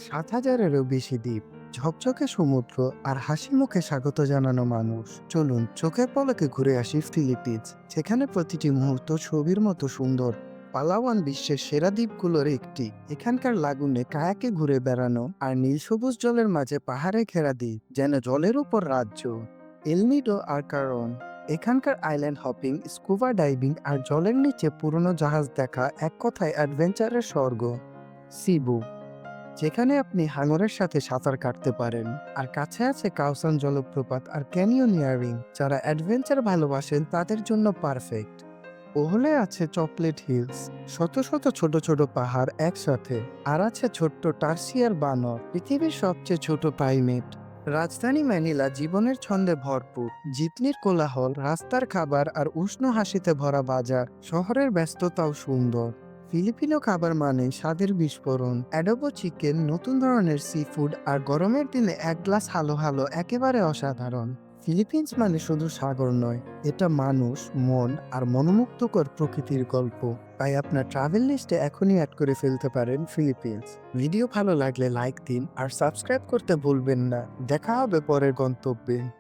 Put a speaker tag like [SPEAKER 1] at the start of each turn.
[SPEAKER 1] ৭,০০০-এরও বেশি দ্বীপ, ঝকঝকে সমুদ্র আর হাসি মুখে স্বাগত জানানো মানুষ। চলুন চোখের পলকে ঘুরে আসি ফিলিপিন্স, যেখানে প্রতিটি মুহূর্ত ছবির মতো সুন্দর। পালাওয়ান বিশ্বের সেরা দ্বীপগুলোর একটি। এখানকার লাগুনে কায়াকে ঘুরে বেড়ানো আর নীল সবুজ জলের মাঝে পাহাড়ে ঘেরা দ্বীপ যেন জলের উপর রাজ্য। এলনিডো আর কারণ এখানকার আইল্যান্ড হপিং, স্কুবা ডাইভিং আর জলের নিচে পুরনো জাহাজ দেখা এক কথায় অ্যাডভেঞ্চারের স্বর্গ। সিবু, যেখানে আপনি হাঙরের সাথে সাঁতার কাটতে পারেন। আর কাছে আছে কাওসান জলপ্রপাত আর ক্যানিওনিয়ারিং, যারা অ্যাডভেঞ্চার ভালোবাসেন তাদের জন্য পারফেক্ট। ওহলে আছে চকলেট হিলস, শত শত ছোট ছোট পাহাড় একসাথে। আর আছে ছোট্ট টার্সিয়ার বানর, পৃথিবীর সবচেয়ে ছোট প্রাইমেট। রাজধানী ম্যানিলা জীবনের ছন্দে ভরপুর, জিতনির কোলাহল, রাস্তার খাবার আর উষ্ণ হাসিতে ভরা বাজার। শহরের ব্যস্ততাও সুন্দর। ফিলিপিনো খাবার মানে স্বাদের বিস্ফোরণ, অ্যাডোবো চিকেন, নতুন ধরনের সি ফুড আর গরমের দিনে এক গ্লাস হালো হালো একেবারে অসাধারণ। ফিলিপিন্স মানে শুধু সাগর নয়, এটা মানুষ, মন আর মনোমুগ্ধকর প্রকৃতির গল্প। তাই আপনার ট্রাভেল লিস্টে এখনই অ্যাড করে ফেলতে পারেন ফিলিপিন্স। ভিডিও ভালো লাগলে লাইক দিন আর সাবস্ক্রাইব করতে ভুলবেন না। দেখা হবে পরের গন্তব্যে।